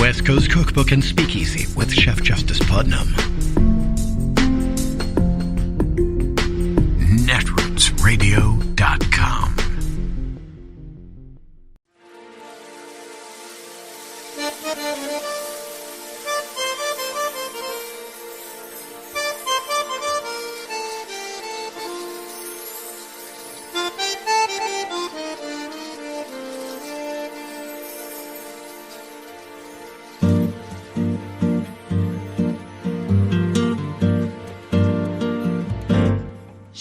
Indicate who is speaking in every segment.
Speaker 1: West Coast Cookbook and Speakeasy with Chef Justice Putnam. Netrootsradio.com.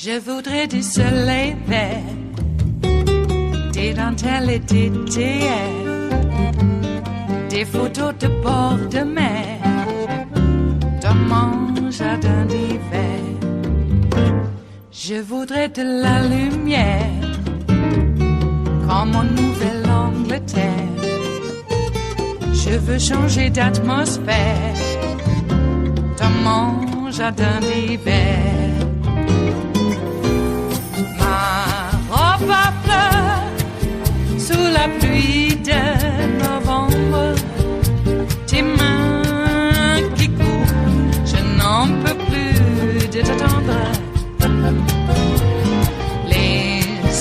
Speaker 2: Je voudrais du soleil vert, des dentelles et des théières, des photos de bord de mer, dans mon jardin d'hiver. Je voudrais de la lumière, comme en Nouvelle-Angleterre. Je veux changer d'atmosphère, dans mon jardin d'hiver. À fleurs sous la pluie de novembre, tes mains qui courent, je n'en peux plus de t'attendre. Les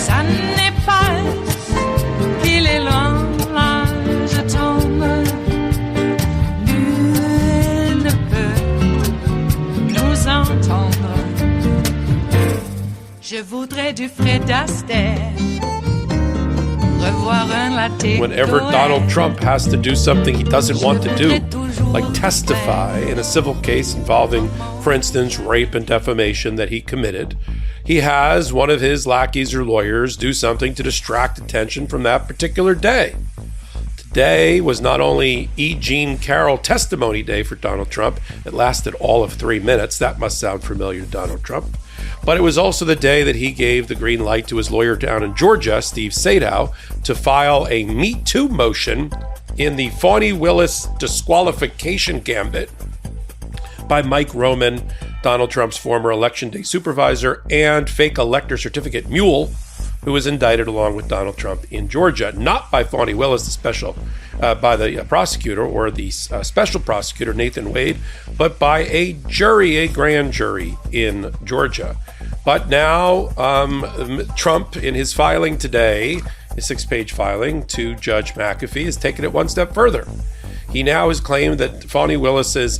Speaker 2: années passent, qu'il est loin, là je tombe. Nul ne peut nous entendre. Je voudrais du Fred Astaire.
Speaker 3: Whenever Donald Trump has to do something he doesn't want to do, like testify in a civil case involving, for instance, rape and defamation that he committed, he has one of his lackeys or lawyers do something to distract attention from that particular day. Today was not only E. Jean Carroll testimony day for Donald Trump. It lasted all of 3 minutes. That must sound familiar to Donald Trump. But it was also the day that he gave the green light to his lawyer down in Georgia, Steve Sadow, to file a Me Too motion in the Fani Willis disqualification gambit by Mike Roman, Donald Trump's former election day supervisor, and fake elector certificate mule, who was indicted along with Donald Trump in Georgia, not by Fani Willis, by the prosecutor or the special prosecutor, Nathan Wade, but by a jury, a grand jury in Georgia. But now Trump, in his filing today, his 6-page filing to Judge McAfee, has taken it one step further. He now has claimed that Fani Willis's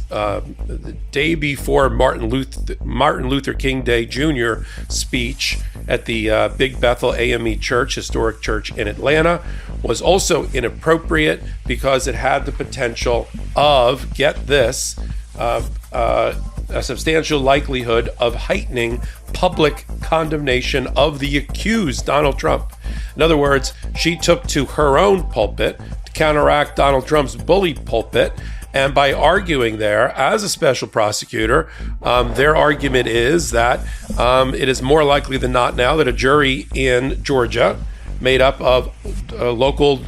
Speaker 3: day before Martin Luther King Day Jr. speech at the Big Bethel AME Church, historic church in Atlanta, was also inappropriate because it had the potential of, get this, a substantial likelihood of heightening public condemnation of the accused Donald Trump. In other words, she took to her own pulpit to counteract Donald Trump's bully pulpit, and by arguing there as a special prosecutor, their argument is that it is more likely than not now that a jury in Georgia, made up of local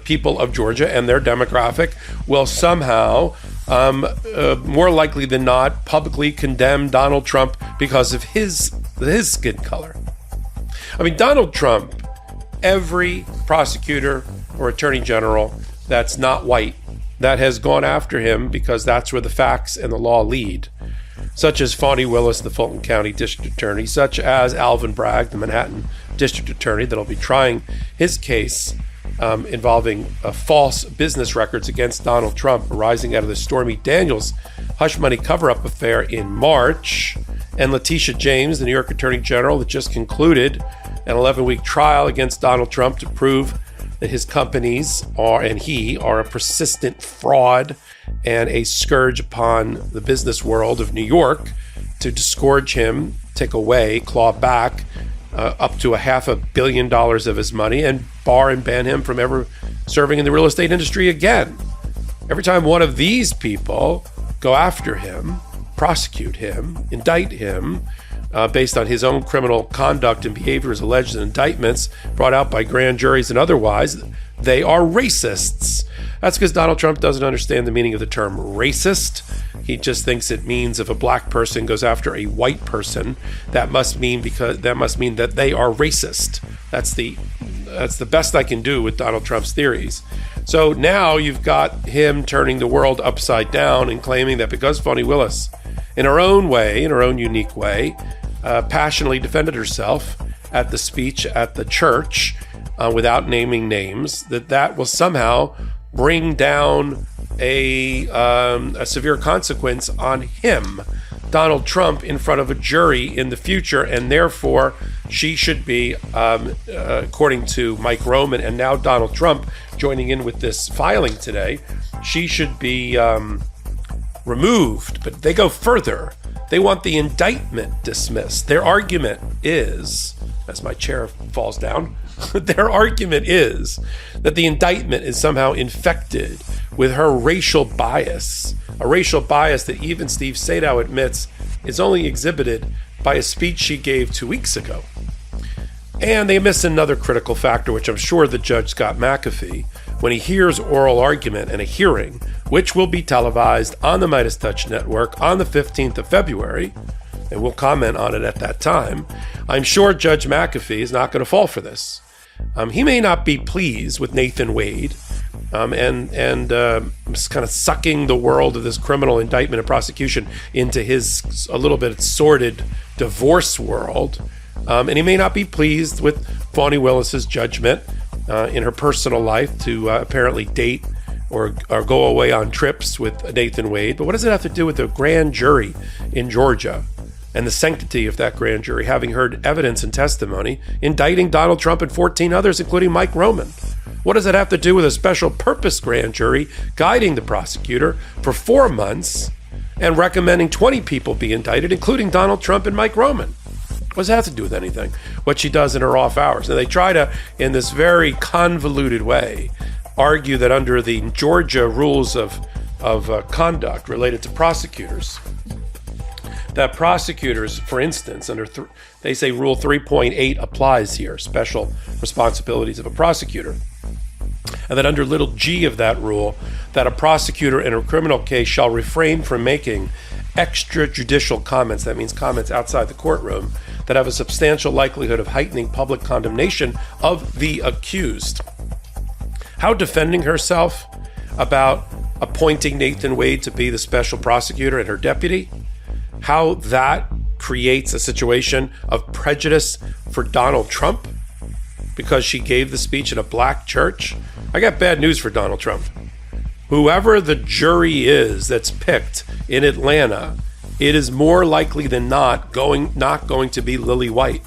Speaker 3: people of Georgia and their demographic, will somehow, more likely than not, publicly condemn Donald Trump because of his skin color. I mean, Donald Trump, every prosecutor or attorney general that's not white that has gone after him because that's where the facts and the law lead, such as Fani Willis, the Fulton County District Attorney, such as Alvin Bragg, the Manhattan District Attorney, that'll be trying his case involving false business records against Donald Trump arising out of the Stormy Daniels hush money cover-up affair in March, and Letitia James, the New York Attorney General, that just concluded an 11-week trial against Donald Trump to prove that his companies are a persistent fraud and a scourge upon the business world of New York, to disgorge him, take away, claw back up to $500 million of his money and bar and ban him from ever serving in the real estate industry again. Every time one of these people go after him, prosecute him, indict him, based on his own criminal conduct and behaviors alleged in indictments brought out by grand juries and otherwise, they are racists. That's because Donald Trump doesn't understand the meaning of the term racist. He just thinks it means if a black person goes after a white person, that must mean that they are racist. That's the best I can do with Donald Trump's theories. So now you've got him turning the world upside down and claiming that because Fani Willis, in her own way, in her own unique way, passionately defended herself at the speech at the church without naming names, that will somehow bring down a severe consequence on him, Donald Trump, in front of a jury in the future, and therefore she should be, according to Mike Roman and now Donald Trump joining in with this filing today, she should be removed. But they go further. They want the indictment dismissed. Their argument is, as my chair falls down, their argument is that the indictment is somehow infected with her racial bias, a racial bias that even Steve Sadow admits is only exhibited by a speech she gave 2 weeks ago. And they miss another critical factor, which I'm sure the judge Scott McAfee, when he hears oral argument in a hearing, which will be televised on the Midas Touch Network on the 15th of February, and we'll comment on it at that time, I'm sure Judge McAfee is not going to fall for this. He may not be pleased with Nathan Wade and kind of sucking the world of this criminal indictment and prosecution into his a little bit sordid divorce world. And he may not be pleased with Fani Willis's judgment in her personal life to apparently date or go away on trips with Nathan Wade. But what does it have to do with the grand jury in Georgia and the sanctity of that grand jury, having heard evidence and testimony indicting Donald Trump and 14 others, including Mike Roman? What does it have to do with a special purpose grand jury guiding the prosecutor for 4 months and recommending 20 people be indicted, including Donald Trump and Mike Roman? What does that have to do with anything? What she does in her off hours. And they try to, in this very convoluted way, argue that under the Georgia rules of conduct related to prosecutors, that prosecutors, for instance, they say Rule 3.8 applies here, special responsibilities of a prosecutor, and that under little g of that rule, that a prosecutor in a criminal case shall refrain from making extrajudicial comments, that means comments outside the courtroom, that have a substantial likelihood of heightening public condemnation of the accused. How defending herself about appointing Nathan Wade to be the special prosecutor and her deputy, how that creates a situation of prejudice for Donald Trump because she gave the speech in a black church. I got bad news for Donald Trump. Whoever the jury is that's picked in Atlanta, it is more likely than not going to be Lily White.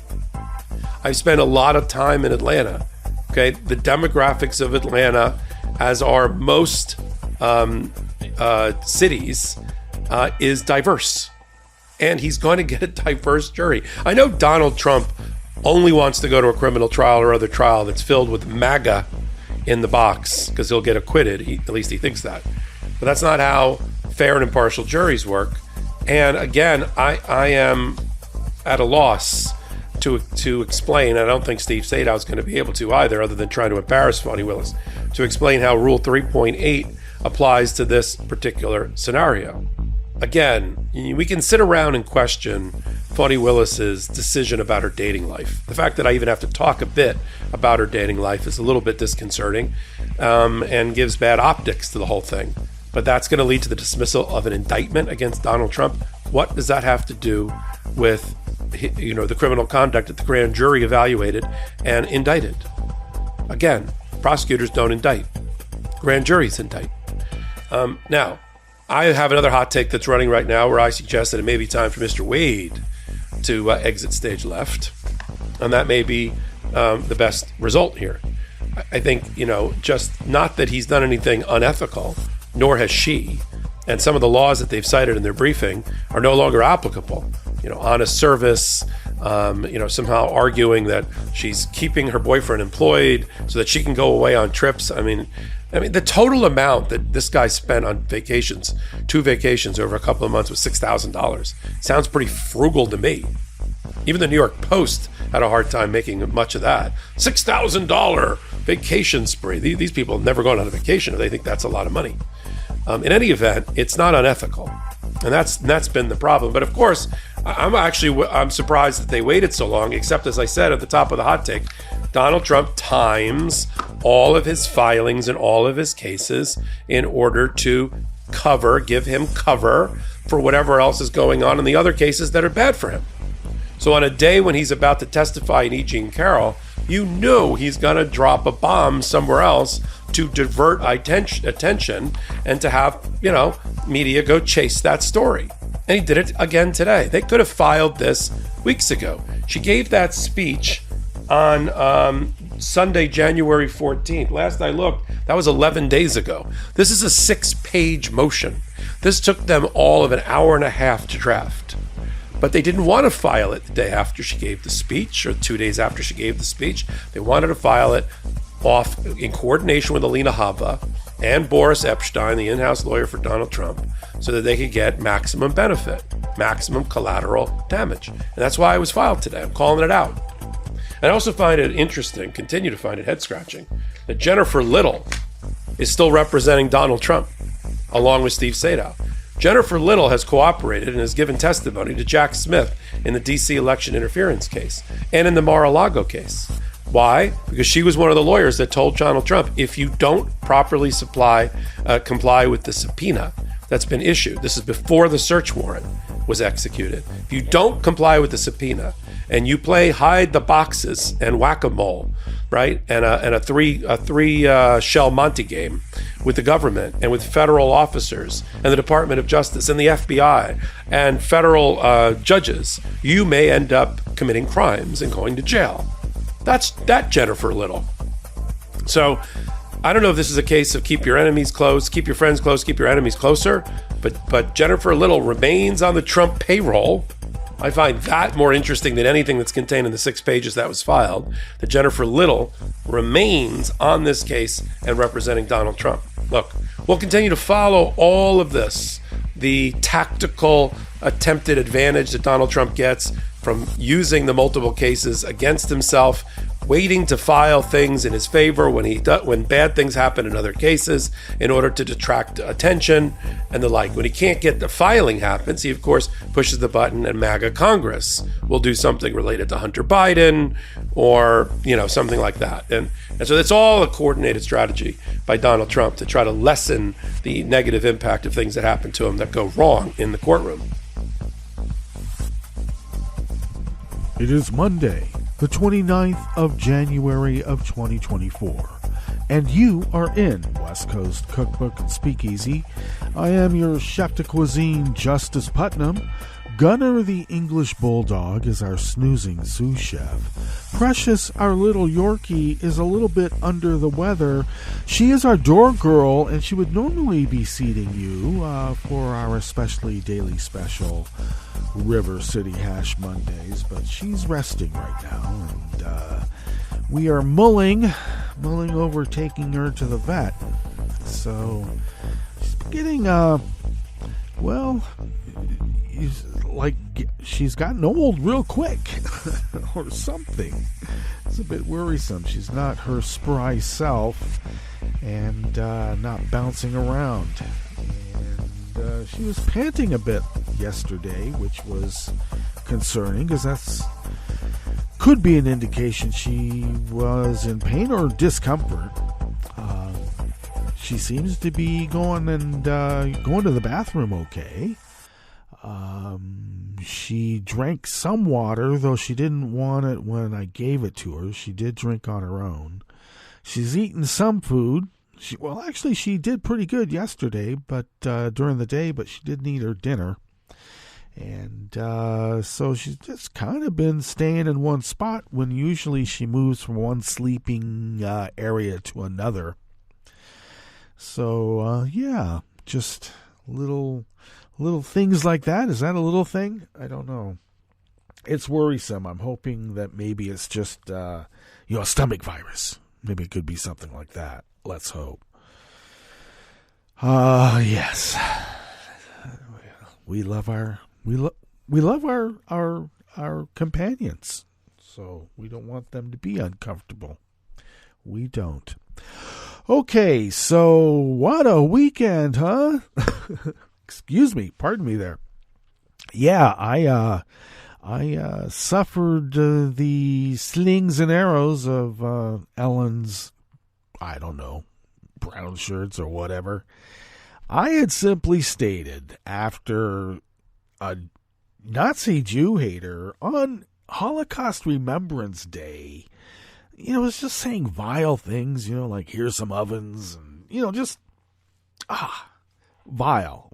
Speaker 3: I've spent a lot of time in Atlanta. Okay, the demographics of Atlanta, as are most cities, is diverse. And he's going to get a diverse jury. I know Donald Trump only wants to go to a criminal trial or other trial that's filled with MAGA in the box because he'll get acquitted. At least he thinks that. But that's not how fair and impartial juries work. And again, I am at a loss to explain. I don't think Steve Sadow is going to be able to either, other than trying to embarrass Fani Willis, to explain how Rule 3.8 applies to this particular scenario. Again, we can sit around and question Fani Willis's decision about her dating life. The fact that I even have to talk a bit about her dating life is a little bit disconcerting and gives bad optics to the whole thing. But that's going to lead to the dismissal of an indictment against Donald Trump. What does that have to do with, the criminal conduct that the grand jury evaluated and indicted? Again, prosecutors don't indict. Grand juries indict. Now, I have another hot take that's running right now where I suggest that it may be time for Mr. Wade to exit stage left. And that may be the best result here. I think, just not that he's done anything unethical, nor has she. And some of the laws that they've cited in their briefing are no longer applicable. Honest service, somehow arguing that she's keeping her boyfriend employed so that she can go away on trips. I mean, the total amount that this guy spent on vacations, 2 vacations over a couple of months, was $6,000. Sounds pretty frugal to me. Even the New York Post had a hard time making much of that. $6,000 vacation spree. These people have never gone on a vacation if they think that's a lot of money. In any event, it's not unethical. And that's been the problem. But of course, I'm surprised that they waited so long, except as I said at the top of the hot take, Donald Trump times all of his filings and all of his cases in order to give him cover for whatever else is going on in the other cases that are bad for him. So on a day when he's about to testify in E. Jean Carroll, you know he's going to drop a bomb somewhere else to divert attention and to have, media go chase that story. And he did it again today. They could have filed this weeks ago. She gave that speech on Sunday, January 14th. Last I looked, that was 11 days ago. This is a 6-page motion. This took them all of an hour and a half to draft. But they didn't want to file it the day after she gave the speech or 2 days after she gave the speech. They wanted to file it off in coordination with Alina Hava and Boris Epstein, the in-house lawyer for Donald Trump, so that they could get maximum benefit, maximum collateral damage. And that's why it was filed today. I'm calling it out. And I also find it interesting, continue to find it head-scratching, that Jennifer Little is still representing Donald Trump, along with Steve Sadow. Jennifer Little has cooperated and has given testimony to Jack Smith in the D.C. election interference case and in the Mar-a-Lago case. Why? Because she was one of the lawyers that told Donald Trump, if you don't properly comply with the subpoena that's been issued, this is before the search warrant was executed. If you don't comply with the subpoena and you play hide the boxes and whack-a-mole, right, and a three shell Monte game with the government and with federal officers and the Department of Justice and the FBI and federal judges, you may end up committing crimes and going to jail. That's Jennifer Little. So I don't know if this is a case of keep your enemies close, keep your friends close, keep your enemies closer, but Jennifer Little remains on the Trump payroll. I find that more interesting than anything that's contained in the 6 pages that was filed, that Jennifer Little remains on this case and representing Donald Trump. Look, we'll continue to follow all of this, the tactical attempted advantage that Donald Trump gets from using the multiple cases against himself, waiting to file things in his favor when bad things happen in other cases in order to detract attention and the like. When he can't get the filing happens, he of course pushes the button and MAGA Congress will do something related to Hunter Biden or something like that. And so it's all a coordinated strategy by Donald Trump to try to lessen the negative impact of things that happen to him that go wrong in the courtroom.
Speaker 4: It is Monday, the 29th of January of 2024, and you are in West Coast Cookbook and Speakeasy. I am your chef de cuisine, Justice Putnam. Gunner the English Bulldog is our snoozing sous chef. Precious, our little Yorkie, is a little bit under the weather. She is our door girl, and she would normally be seating you for our especially daily special River City Hash Mondays, but she's resting right now, and we are mulling over taking her to the vet. So she's getting she's gotten old real quick or something. It's a bit worrisome. She's not her spry self and not bouncing around. And she was panting a bit yesterday, which was concerning because that's could be an indication she was in pain or discomfort. She seems to be going to the bathroom okay. She drank some water, though she didn't want it when I gave it to her. She did drink on her own. She's eaten some food. She did pretty good yesterday, but during the day, but she didn't eat her dinner. And so she's just kind of been staying in one spot when usually she moves from one sleeping area to another. So, just little things like that. Is that a little thing? I don't know. It's worrisome. I'm hoping that maybe it's just, a stomach virus. Maybe it could be something like that. Let's hope. Yes. We love our our companions. So we don't want them to be uncomfortable. We don't. Okay, so what a weekend, huh? Excuse me, pardon me there. Yeah, I suffered the slings and arrows of Ellen's, I don't know, brown shirts or whatever. I had simply stated, after a Nazi Jew hater on Holocaust Remembrance Day, was just saying vile things, like here's some ovens, and, just, vile.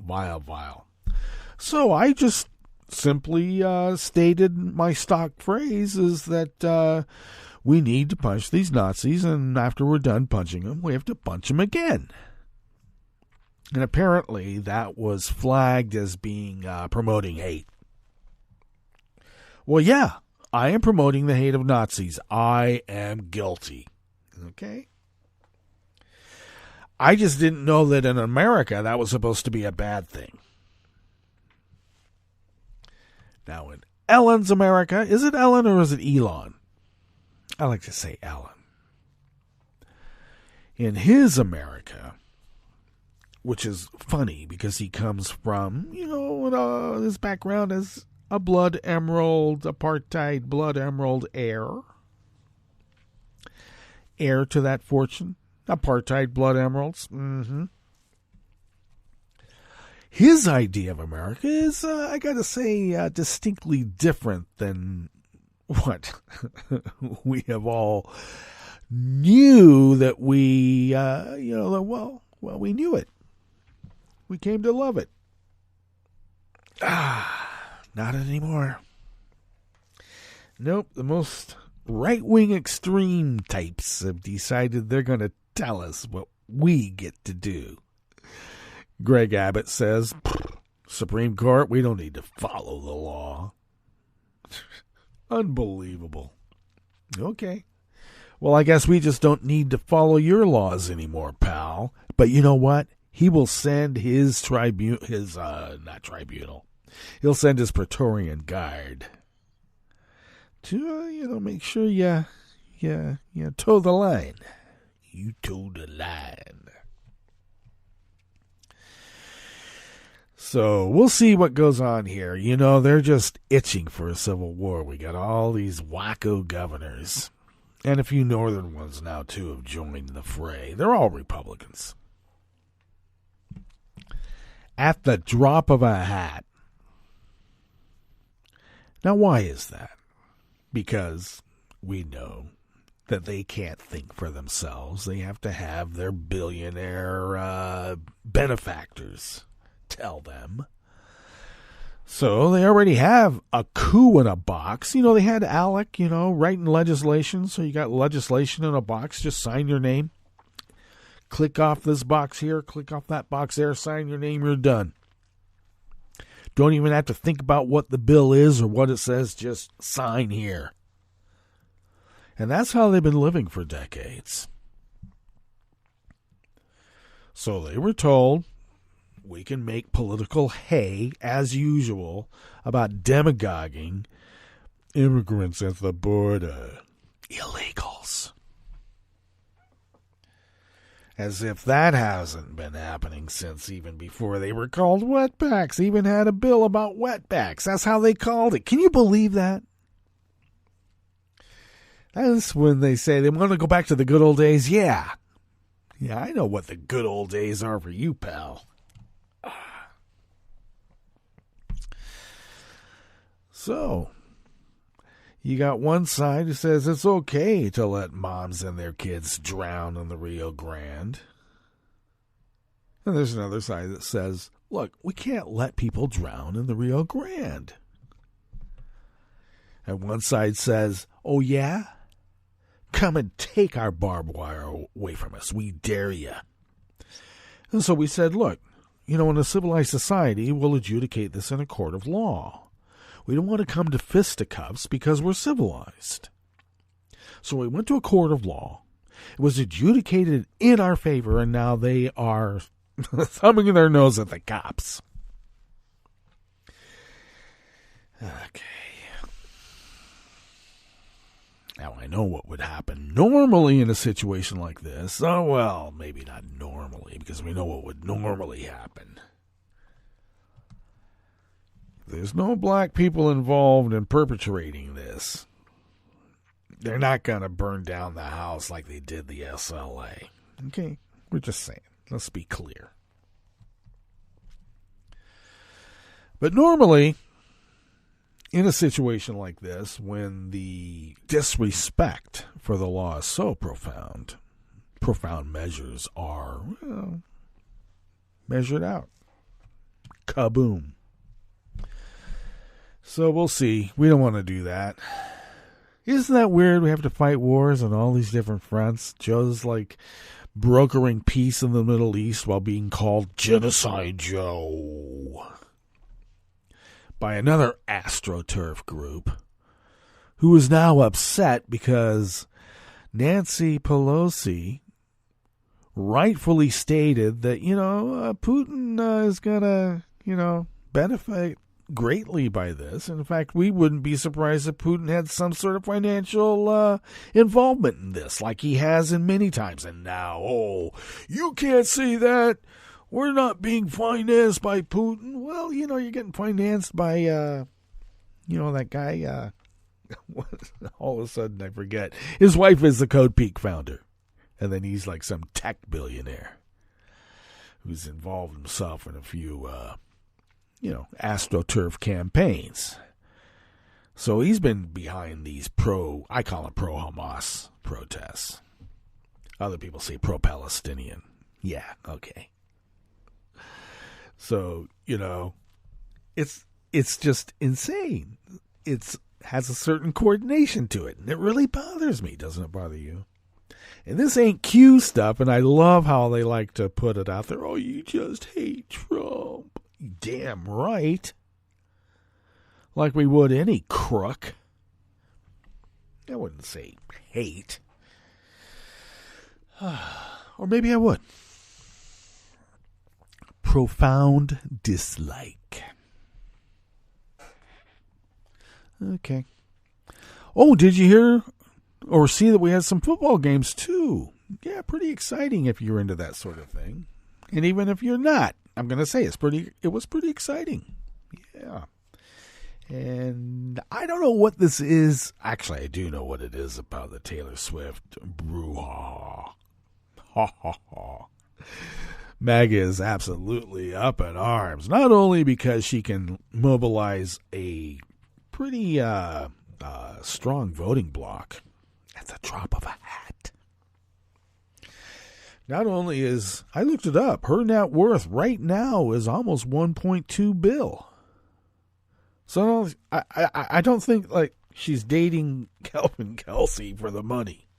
Speaker 4: So I just simply stated my stock phrase is that we need to punch these Nazis, and after we're done punching them, we have to punch them again. And apparently that was flagged as being promoting hate. Well, yeah, I am promoting the hate of Nazis. I am guilty. Okay? I just didn't know that in America that was supposed to be a bad thing. Now, in Ellen's America, is it Ellen or is it Elon? I like to say Ellen. In his America, which is funny because he comes from, his background as a blood emerald, apartheid blood emerald heir to that fortune. Apartheid blood emeralds. Mm-hmm. His idea of America is, I gotta say, distinctly different than what we have all knew that we, we knew it. We came to love it. Not anymore. Nope, the most right-wing extreme types have decided they're going to tell us what we get to do. Greg Abbott says, Supreme Court, we don't need to follow the law. Unbelievable. Okay. Well, I guess we just don't need to follow your laws anymore, pal. But you know what? He will send his he'll send his Praetorian Guard to, make sure you toe the line. You toe the line. So we'll see what goes on here. They're just itching for a civil war. We got all these wacko governors. And a few northern ones now, too, have joined the fray. They're all Republicans. At the drop of a hat. Now, why is that? Because we know that they can't think for themselves. They have to have their billionaire benefactors tell them. So they already have a coup in a box. They had ALEC, writing legislation. So you got legislation in a box. Just sign your name. Click off this box here. Click off that box there. Sign your name. You're done. Don't even have to think about what the bill is or what it says. Just sign here. And that's how they've been living for decades. So they were told, we can make political hay, as usual, about demagoguing immigrants at the border. Illegals. As if that hasn't been happening since even before they were called wetbacks. They even had a bill about wetbacks. That's how they called it. Can you believe that? That's when they say they want to go back to the good old days. Yeah, I know what the good old days are for you, pal. So, you got one side who says it's okay to let moms and their kids drown in the Rio Grande. And there's another side that says, look, we can't let people drown in the Rio Grande. And one side says, oh yeah? Come and take our barbed wire away from us. We dare you. And so we said, look, in a civilized society, we'll adjudicate this in a court of law. We don't want to come to fisticuffs because we're civilized. So we went to a court of law. It was adjudicated in our favor, and now they are thumbing their nose at the cops. Okay. Now, I know what would happen normally in a situation like this. Oh, well, maybe not normally, because we know what would normally happen. There's no black people involved in perpetrating this. They're not going to burn down the house like they did the SLA. Okay? We're just saying. Let's be clear. But normally, in a situation like this, when the disrespect for the law is so profound measures are measured out. Kaboom. So we'll see. We don't want to do that. Isn't that weird? We have to fight wars on all these different fronts. Joe's like brokering peace in the Middle East while being called Genocide Joe by another AstroTurf group who is now upset because Nancy Pelosi rightfully stated that, Putin is going to, benefit greatly by this. In fact, we wouldn't be surprised if Putin had some sort of financial involvement in this, like he has in many times. And now, you can't say that. We're not being financed by Putin. Well, you're getting financed by, that guy. All of a sudden, I forget. His wife is the Code Peak founder. And then he's like some tech billionaire who's involved himself in a few AstroTurf campaigns. So he's been behind these I call them pro-Hamas protests. Other people say pro-Palestinian. Yeah, okay. So, it's just insane. It has a certain coordination to it, and it really bothers me. Doesn't it bother you? And this ain't Q stuff, and I love how they like to put it out there. Oh, you just hate Trump. Damn right. Like we would any crook. I wouldn't say hate. Or maybe I would. Profound dislike. Okay. Oh, did you hear or see that we had some football games too? Yeah, pretty exciting if you're into that sort of thing. And even if you're not, I'm going to say it was pretty exciting. Yeah. And I don't know what this is. Actually, I do know what it is about the Taylor Swift brouhaha. Ha ha ha. MAGA is absolutely up in arms, not only because she can mobilize a pretty strong voting bloc at the drop of a hat. Not only is, I looked it up, her net worth right now is almost $1.2 billion. So I don't think like she's dating Calvin Kelsey for the money.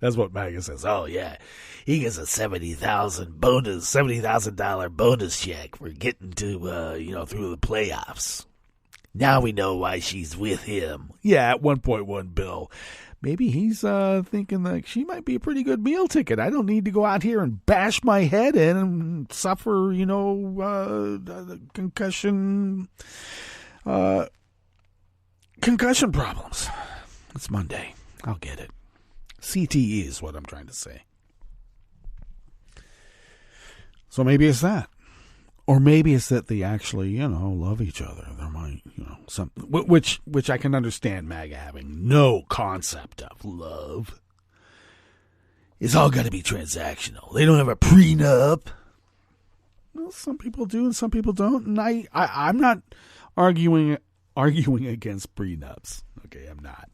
Speaker 4: That's what MAGA says. Oh yeah, he gets a $70,000 bonus check for getting to through the playoffs. Now we know why she's with him. Yeah, at $1.1 billion. Maybe he's thinking that she might be a pretty good meal ticket. I don't need to go out here and bash my head in and suffer, concussion problems. It's Monday. I'll get it. CTE is what I'm trying to say. So maybe it's that. Or maybe it's that they actually, love each other. There might, something, which I can understand MAGA having no concept of love. It's all got to be transactional. They don't have a prenup. Well, some people do and some people don't. And I'm not arguing against prenups. Okay, I'm not.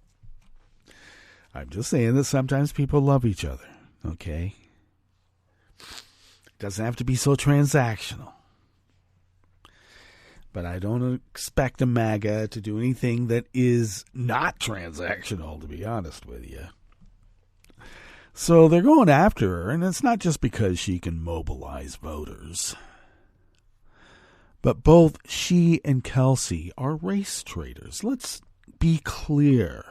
Speaker 4: I'm just saying that sometimes people love each other. Okay? It doesn't have to be so transactional. But I don't expect a MAGA to do anything that is not transactional, to be honest with you. So they're going after her, and it's not just because she can mobilize voters. But both she and Kelsey are race traitors. Let's be clear.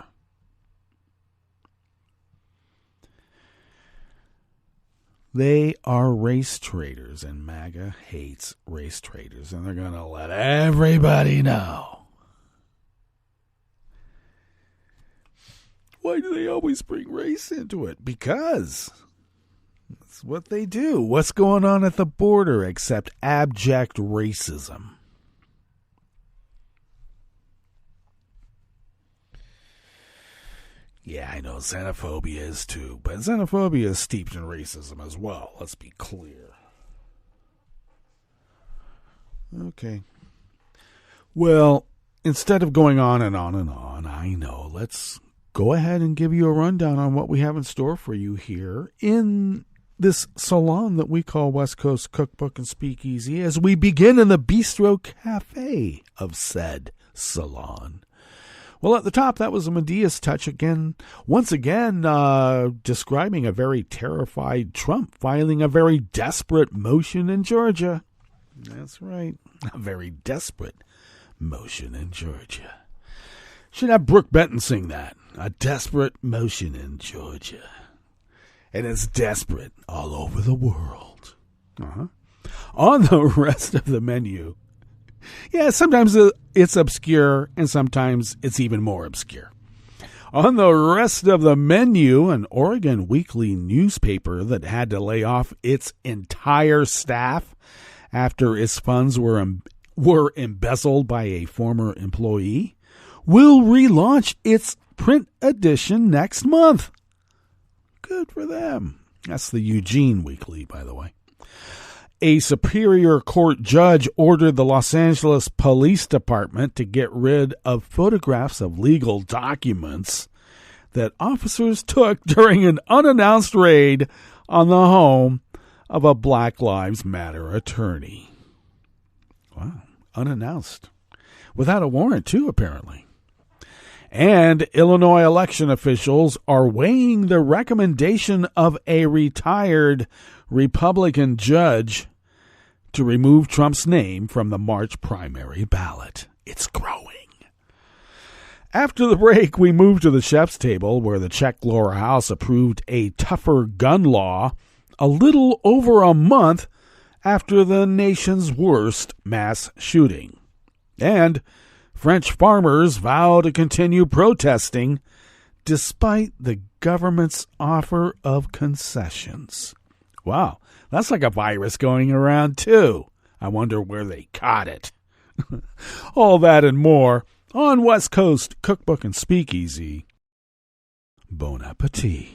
Speaker 4: They are race traitors, and MAGA hates race traitors, and they're going to let everybody know. Why do they always bring race into it? Because that's what they do. What's going on at the border except abject racism? Yeah, I know xenophobia is too, but xenophobia is steeped in racism as well. Let's be clear. Okay. Well, instead of going on and on and on, I know, let's go ahead and give you a rundown on what we have in store for you here in this salon that we call West Coast Cookbook and Speakeasy as we begin in the Bistro Cafe of said salon. Well, at the top, that was a Medea's touch again, once again describing a very terrified Trump filing a very desperate motion in Georgia. That's right, a very desperate motion in Georgia. Should have Brooke Benton sing that. A desperate motion in Georgia. And it's desperate all over the world. On the rest of the menu, yeah, sometimes it's obscure, and sometimes it's even more obscure. On the rest of the menu, an Oregon weekly newspaper that had to lay off its entire staff after its funds were embezzled by a former employee, will relaunch its print edition next month. Good for them. That's the Eugene Weekly, by the way. A Superior Court judge ordered the Los Angeles Police Department to get rid of photographs of legal documents that officers took during an unannounced raid on the home of a Black Lives Matter attorney. Wow, unannounced. Without a warrant, too, apparently. And Illinois election officials are weighing the recommendation of a retired Republican judge to remove Trump's name from the March primary ballot. It's growing. After the break, we move to the chef's table where the Czech lower house approved a tougher gun law a little over a month after the nation's worst mass shooting. And French farmers vow to continue protesting despite the government's offer of concessions. Wow, that's like a virus going around, too. I wonder where they caught it. All that and more on West Coast Cookbook and Speakeasy. Bon appetit.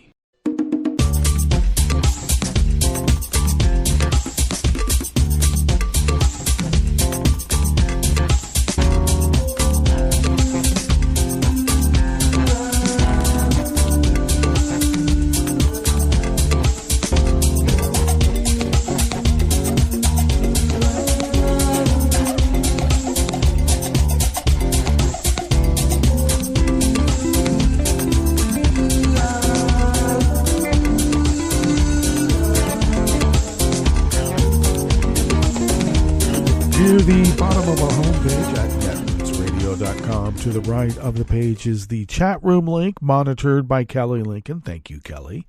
Speaker 4: To the bottom of our homepage at netrootsradio.com. To the right of the page is the chat room link monitored by Kelly Lincoln. Thank you, Kelly.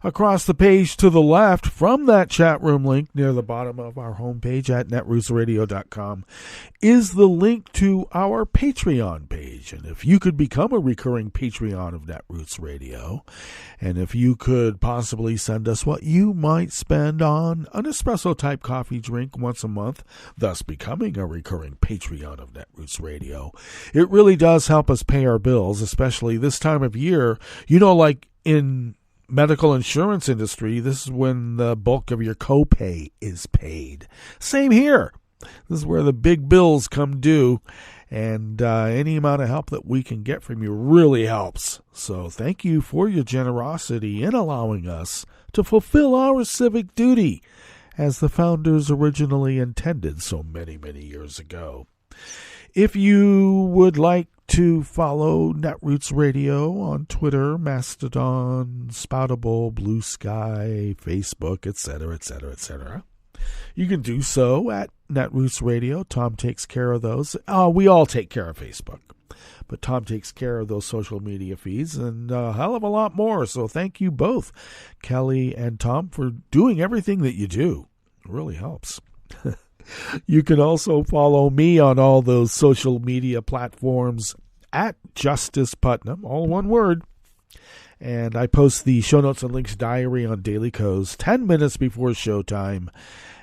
Speaker 4: Across the page to the left from that chat room link near the bottom of our homepage at netrootsradio.com is the link to our Patreon page. And if you could become a recurring Patreon of Netroots Radio, and if you could possibly send us what you might spend on an espresso-type coffee drink once a month, thus becoming a recurring Patreon of Netroots Radio, it really does help us pay our bills, especially this time of year. You know, like in medical insurance industry, this is when the bulk of your copay is paid. Same here. This is where the big bills come due, and any amount of help that we can get from you really helps. So thank you for your generosity in allowing us to fulfill our civic duty as the founders originally intended so many, many years ago. If you would like to follow Netroots Radio on Twitter, Mastodon, Spoutable, Blue Sky, Facebook, etc., etc., etc., you can do so at Netroots Radio. Tom takes care of those. We all take care of Facebook, but Tom takes care of those social media feeds and a hell of a lot more. So thank you both, Kelly and Tom, for doing everything that you do. It really helps. You can also follow me on all those social media platforms at Justice Putnam, all one word. And I post the show notes and links diary on Daily Co's 10 minutes before showtime.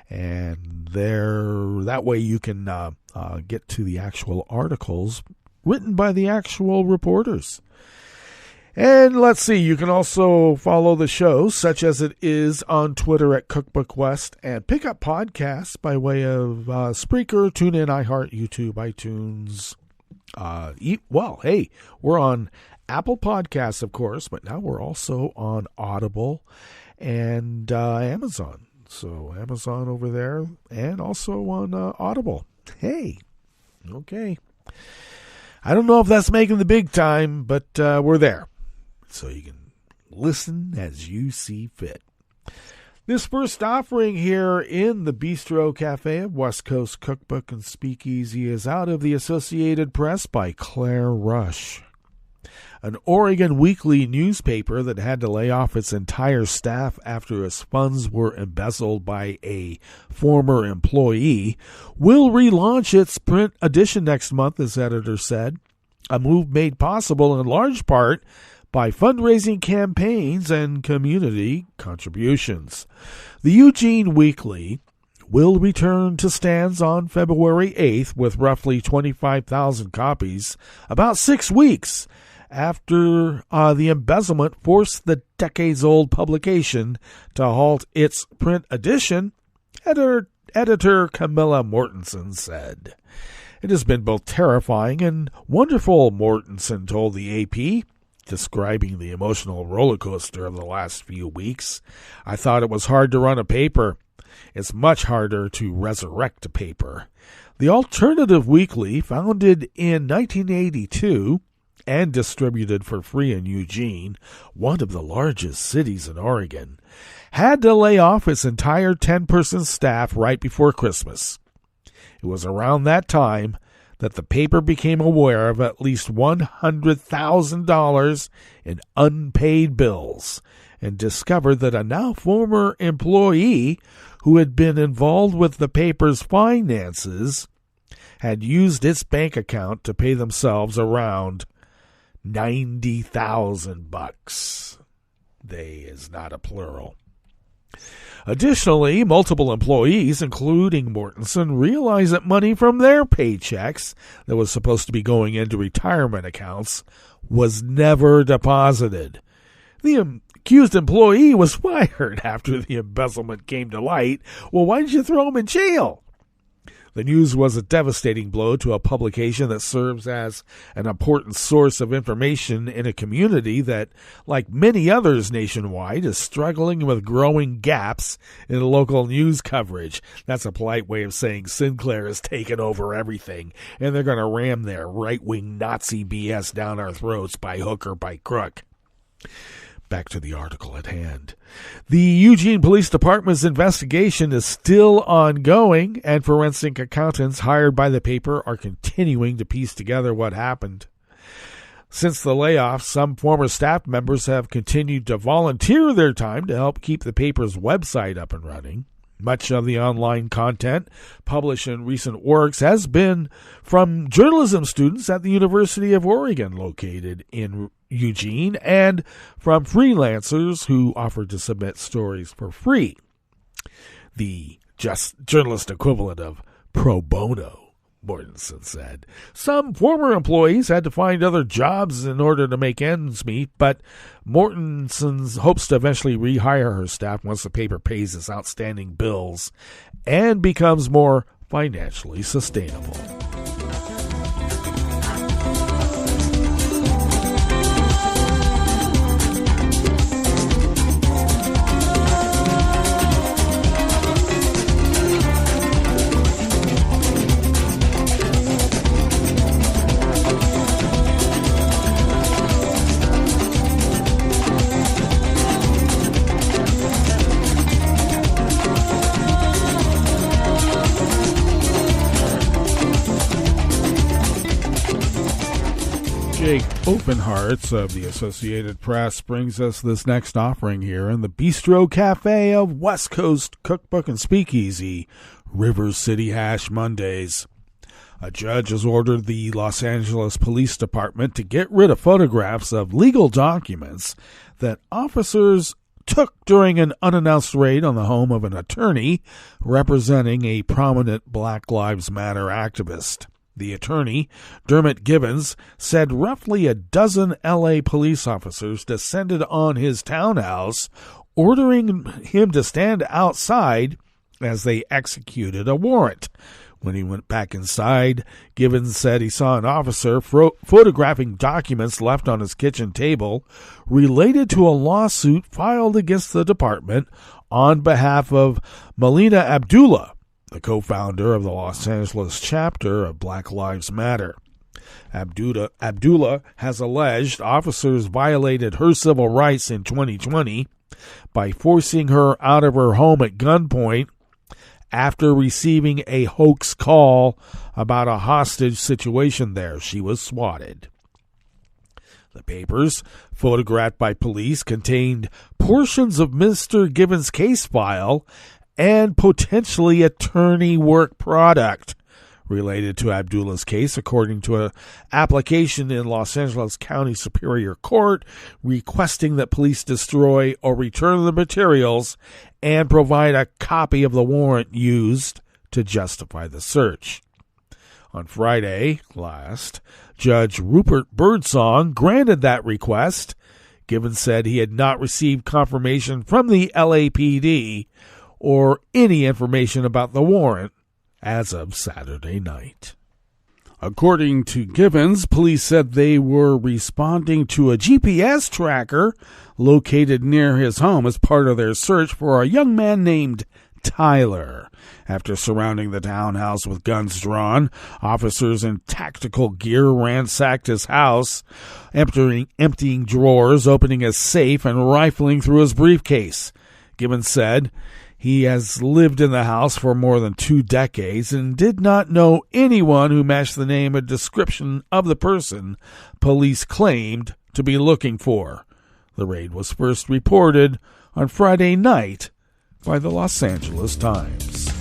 Speaker 4: And that way you can get to the actual articles written by the actual reporters. And let's see, you can also follow the show, such as it is on Twitter at Cookbook West, and pick up podcasts by way of Spreaker, TuneIn, iHeart, YouTube, iTunes. We're on Apple Podcasts, of course, but now we're also on Audible and Amazon. So Amazon over there, and also on Audible. Hey, okay. I don't know if that's making the big time, but we're there. So you can listen as you see fit. This first offering here in the Bistro Cafe of West Coast Cookbook and Speakeasy is out of the Associated Press by Claire Rush. An Oregon weekly newspaper that had to lay off its entire staff after its funds were embezzled by a former employee will relaunch its print edition next month, as editor said. A move made possible in large part by fundraising campaigns and community contributions. The Eugene Weekly will return to stands on February 8th with roughly 25,000 copies, about 6 weeks after the embezzlement forced the decades-old publication to halt its print edition, editor Camilla Mortensen said. It has been both terrifying and wonderful, Mortensen told the AP, describing the emotional roller coaster of the last few weeks. I thought it was hard to run a paper. It's much harder to resurrect a paper. The Alternative Weekly, founded in 1982 and distributed for free in Eugene, one of the largest cities in Oregon, had to lay off its entire 10-person staff right before Christmas. It was around that time that the paper became aware of at least $100,000 in unpaid bills and discovered that a now former employee who had been involved with the paper's finances had used its bank account to pay themselves around $90,000. They is not a plural. Additionally, multiple employees, including Mortensen, realized that money from their paychecks that was supposed to be going into retirement accounts was never deposited. The accused employee was fired after the embezzlement came to light. Well, why did you throw him in jail? The news was a devastating blow to a publication that serves as an important source of information in a community that, like many others nationwide, is struggling with growing gaps in local news coverage. That's a polite way of saying Sinclair has taken over everything, and they're going to ram their right-wing Nazi BS down our throats by hook or by crook. Back to the article at hand. The Eugene Police Department's investigation is still ongoing, and forensic accountants hired by the paper are continuing to piece together what happened. Since the layoff, some former staff members have continued to volunteer their time to help keep the paper's website up and running. Much of the online content published in recent works has been from journalism students at the University of Oregon, located in Eugene, and from freelancers who offered to submit stories for free. The just journalist equivalent of pro bono, Mortensen said. Some former employees had to find other jobs in order to make ends meet, but Mortensen hopes to eventually rehire her staff once the paper pays its outstanding bills and becomes more financially sustainable. Jake Openhearts of the Associated Press brings us this next offering here in the Bistro Cafe of West Coast Cookbook and Speakeasy, River City Hash Mondays. A judge has ordered the Los Angeles Police Department to get rid of photographs of legal documents that officers took during an unannounced raid on the home of an attorney representing a prominent Black Lives Matter activist. The attorney, Dermot Gibbons, said roughly a dozen L.A. police officers descended on his townhouse, ordering him to stand outside as they executed a warrant. When he went back inside, Gibbons said he saw an officer photographing documents left on his kitchen table related to a lawsuit filed against the department on behalf of Melina Abdullah, the co-founder of the Los Angeles chapter of Black Lives Matter. Abdullah has alleged officers violated her civil rights in 2020 by forcing her out of her home at gunpoint after receiving a hoax call about a hostage situation there. She was swatted. The papers, photographed by police, contained portions of Mr. Gibbons' case file and potentially attorney work product related to Abdullah's case, according to an application in Los Angeles County Superior Court requesting that police destroy or return the materials and provide a copy of the warrant used to justify the search. On Friday last, Judge Rupert Birdsong granted that request. Gibbons said he had not received confirmation from the LAPD or any information about the warrant as of Saturday night. According to Gibbons, police said they were responding to a GPS tracker located near his home as part of their search for a young man named Tyler. After surrounding the townhouse with guns drawn, officers in tactical gear ransacked his house, emptying drawers, opening a safe, and rifling through his briefcase. Gibbons said he has lived in the house for more than 2 decades and did not know anyone who matched the name and description of the person police claimed to be looking for. The raid was first reported on Friday night by the Los Angeles Times.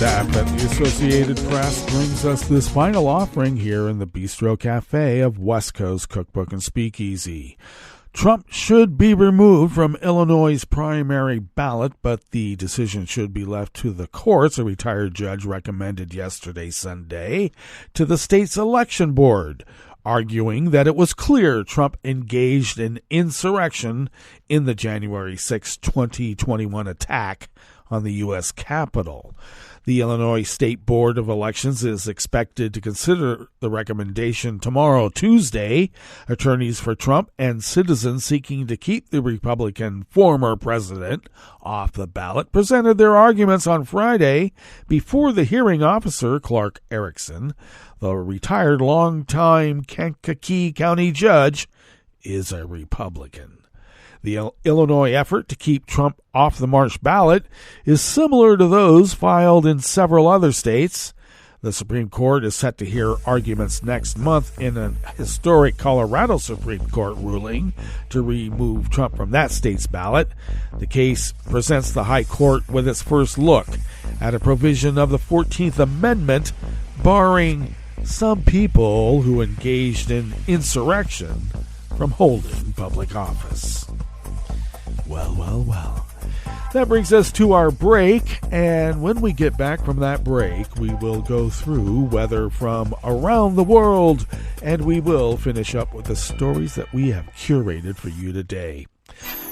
Speaker 4: Staff at the Associated Press brings us this final offering here in the Bistro Cafe of West Coast Cookbook and Speakeasy. Trump should be removed from Illinois' primary ballot, but the decision should be left to the courts, a retired judge recommended yesterday, Sunday, to the state's election board, arguing that it was clear Trump engaged in insurrection in the January 6, 2021 attack on the U.S. Capitol. The Illinois State Board of Elections is expected to consider the recommendation tomorrow, Tuesday. Attorneys for Trump and citizens seeking to keep the Republican former president off the ballot presented their arguments on Friday before the hearing officer, Clark Erickson. The retired longtime Kankakee County judge is a Republican. The Illinois effort to keep Trump off the March ballot is similar to those filed in several other states. The Supreme Court is set to hear arguments next month in an historic Colorado Supreme Court ruling to remove Trump from that state's ballot. The case presents the High Court with its first look at a provision of the 14th Amendment barring some people who engaged in insurrection from holding public office. Well. That brings us to our break, and when we get back from that break, we will go through weather from around the world, and we will finish up with the stories that we have curated for you today.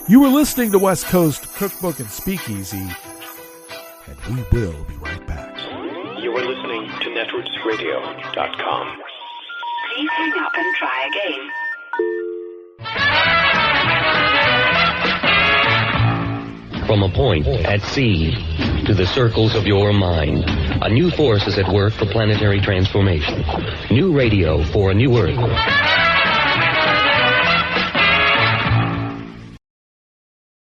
Speaker 4: You are listening to West Coast Cookbook and Speakeasy, and we will be right back.
Speaker 1: You are listening to netrootsradio.com.
Speaker 5: Please hang up and try again.
Speaker 6: From a point at sea to the circles of your mind, a new force is at work for planetary transformation. New radio for a new Earth.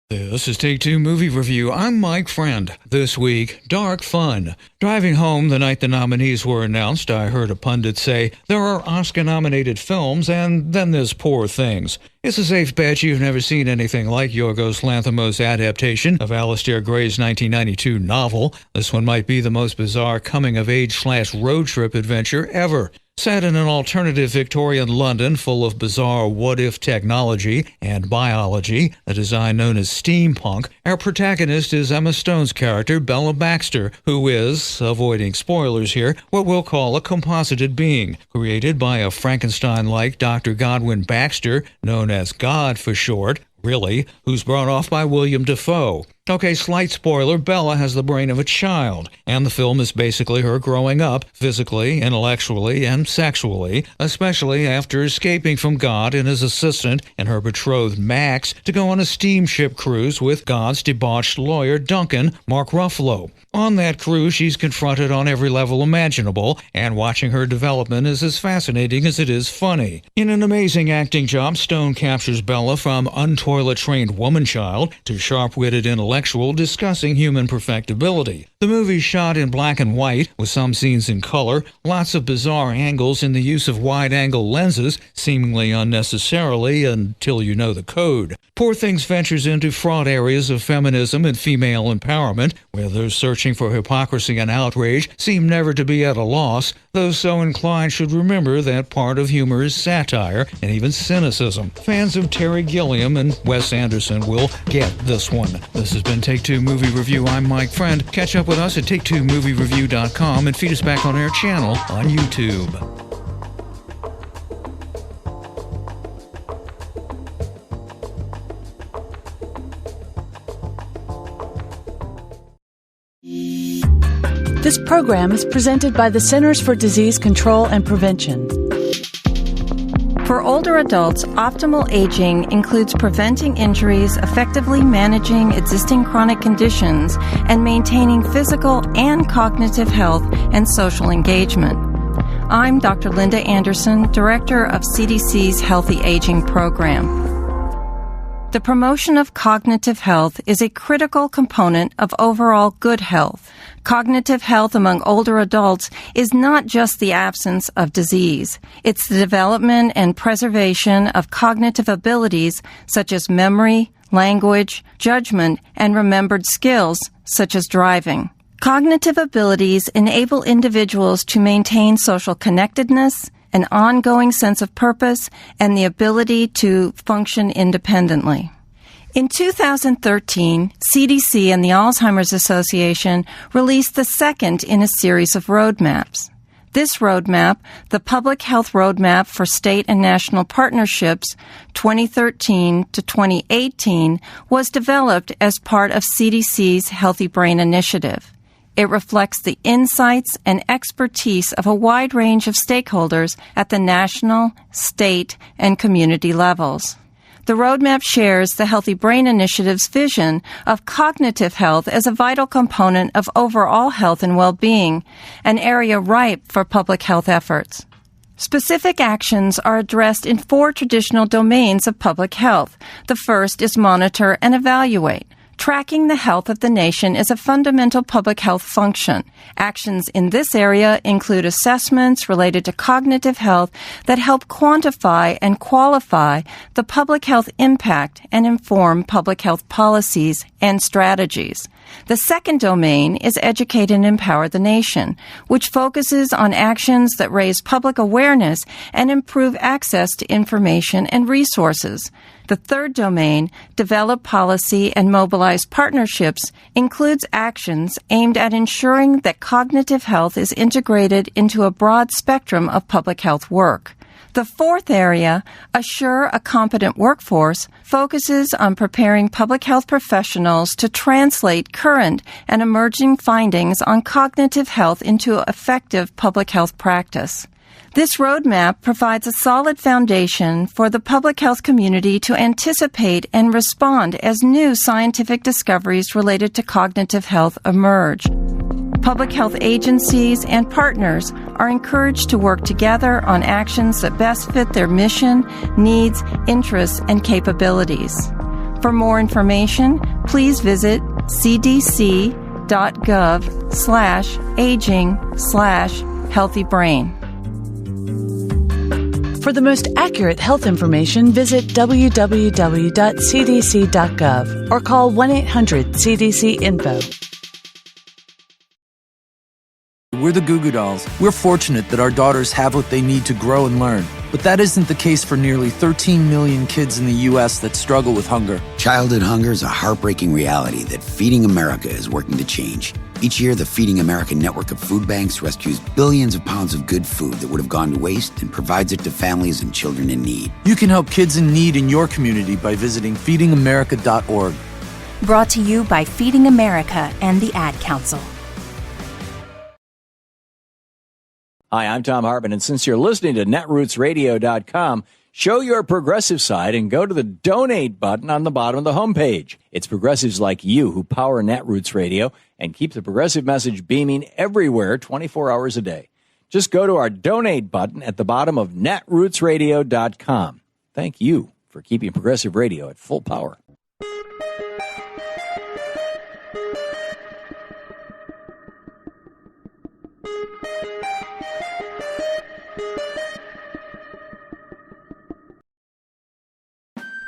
Speaker 7: This is Take Two Movie Review. I'm Mike Friend. This week, dark fun. Driving home the night the nominees were announced, I heard a pundit say, there are Oscar-nominated films, and then there's Poor Things. It's a safe bet you've never seen anything like Yorgos Lanthimos' adaptation of Alistair Gray's 1992 novel. This one might be the most bizarre coming-of-age/road trip adventure ever. Set in an alternative Victorian London full of bizarre what-if technology and biology, a design known as steampunk, our protagonist is Emma Stone's character, Bella Baxter, who is, avoiding spoilers here, what we'll call a composited being, created by a Frankenstein-like Dr. Godwin Baxter, known as God for short, really, who's brought off by William Dafoe. Okay, slight spoiler, Bella has the brain of a child, and the film is basically her growing up, physically, intellectually, and sexually, especially after escaping from God and his assistant and her betrothed Max to go on a steamship cruise with God's debauched lawyer Duncan, Mark Ruffalo. On that cruise, she's confronted on every level imaginable, and watching her development is as fascinating as it is funny. In an amazing acting job, Stone captures Bella from untoilet-trained woman-child to sharp-witted intellectual discussing human perfectibility. The movie's shot in black and white, with some scenes in color, lots of bizarre angles in the use of wide-angle lenses, seemingly unnecessarily until you know the code. Poor Things ventures into fraught areas of feminism and female empowerment, where those searching for hypocrisy and outrage seem never to be at a loss. Those so inclined should remember that part of humor is satire and even cynicism. Fans of Terry Gilliam and Wes Anderson will get this one. This has been Take Two Movie Review. I'm Mike Friend. Catch up with us at take2moviereview.com and feed us back on our channel on YouTube.
Speaker 8: This program is presented by the Centers for Disease Control and Prevention.
Speaker 9: For older adults, optimal aging includes preventing injuries, effectively managing existing chronic conditions, and maintaining physical and cognitive health and social engagement. I'm Dr. Linda Anderson, Director of CDC's Healthy Aging Program. The promotion of cognitive health is a critical component of overall good health. Cognitive health among older adults is not just the absence of disease. It's the development and preservation of cognitive abilities such as memory, language, judgment, and remembered skills such as driving. Cognitive abilities enable individuals to maintain social connectedness, an ongoing sense of purpose, and the ability to function independently. In 2013, CDC and the Alzheimer's Association released the second in a series of roadmaps. This roadmap, the Public Health Roadmap for State and National Partnerships 2013 to 2018, was developed as part of CDC's Healthy Brain Initiative. It reflects the insights and expertise of a wide range of stakeholders at the national, state, and community levels. The roadmap shares the Healthy Brain Initiative's vision of cognitive health as a vital component of overall health and well-being, an area ripe for public health efforts. Specific actions are addressed in 4 traditional domains of public health. The first is monitor and evaluate. Tracking the health of the nation is a fundamental public health function. Actions in this area include assessments related to cognitive health that help quantify and qualify the public health impact and inform public health policies and strategies. The second domain is educate and empower the nation, which focuses on actions that raise public awareness and improve access to information and resources. The third domain, develop policy and mobilize decentralized partnerships includes actions aimed at ensuring that cognitive health is integrated into a broad spectrum of public health work. The fourth area, Assure a Competent Workforce, focuses on preparing public health professionals to translate current and emerging findings on cognitive health into effective public health practice. This roadmap provides a solid foundation for the public health community to anticipate and respond as new scientific discoveries related to cognitive health emerge. Public health agencies and partners are encouraged to work together on actions that best fit their mission, needs, interests, and capabilities. For more information, please visit cdc.gov/aging/healthybrain.
Speaker 8: For the most accurate health information, visit www.cdc.gov or call 1-800-CDC-INFO.
Speaker 10: We're the Goo Goo Dolls. We're fortunate that our daughters have what they need to grow and learn. But that isn't the case for nearly 13 million kids in the U.S. that struggle with hunger.
Speaker 11: Childhood hunger is a heartbreaking reality that Feeding America is working to change. Each year, the Feeding America network of food banks rescues billions of pounds of good food that would have gone to waste and provides it to families and children in need.
Speaker 10: You can help kids in need in your community by visiting feedingamerica.org.
Speaker 12: Brought to you by Feeding America and the Ad Council.
Speaker 13: Hi, I'm Tom Hartman, and since you're listening to netrootsradio.com, show your progressive side and go to the donate button on the bottom of the homepage. It's progressives like you who power Netroots Radio and keep the progressive message beaming everywhere 24 hours a day. Just go to our donate button at the bottom of netrootsradio.com. Thank you for keeping progressive radio at full power.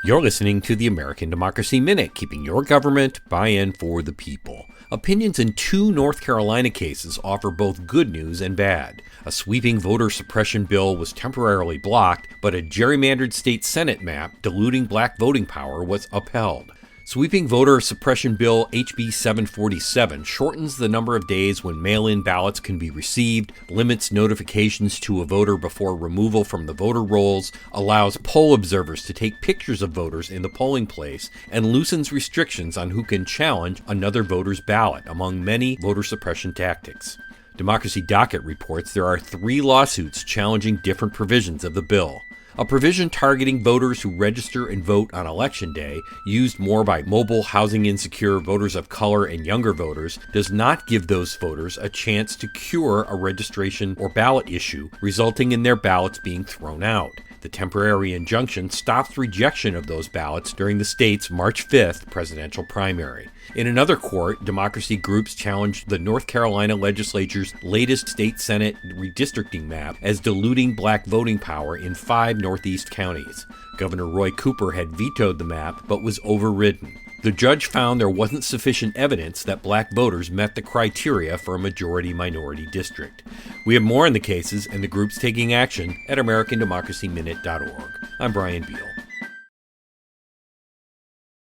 Speaker 14: You're listening to the American Democracy Minute, keeping your government buy-in for the people. Opinions in 2 North Carolina cases offer both good news and bad. A sweeping voter suppression bill was temporarily blocked, but a gerrymandered state Senate map diluting black voting power was upheld. Sweeping voter suppression bill HB 747 shortens the number of days when mail-in ballots can be received, limits notifications to a voter before removal from the voter rolls, allows poll observers to take pictures of voters in the polling place, and loosens restrictions on who can challenge another voter's ballot, among many voter suppression tactics. Democracy Docket reports there are 3 lawsuits challenging different provisions of the bill. A provision targeting voters who register and vote on Election Day, used more by mobile, housing-insecure voters of color and younger voters, does not give those voters a chance to cure a registration or ballot issue, resulting in their ballots being thrown out. The temporary injunction stops rejection of those ballots during the state's March 5th presidential primary. In another court, democracy groups challenged the North Carolina legislature's latest state Senate redistricting map as diluting black voting power in 5 Northeast counties. Governor Roy Cooper had vetoed the map, but was overridden. The judge found there wasn't sufficient evidence that black voters met the criteria for a majority-minority district. We have more on the cases and the groups taking action at AmericanDemocracyMinute.org. I'm Brian Beal.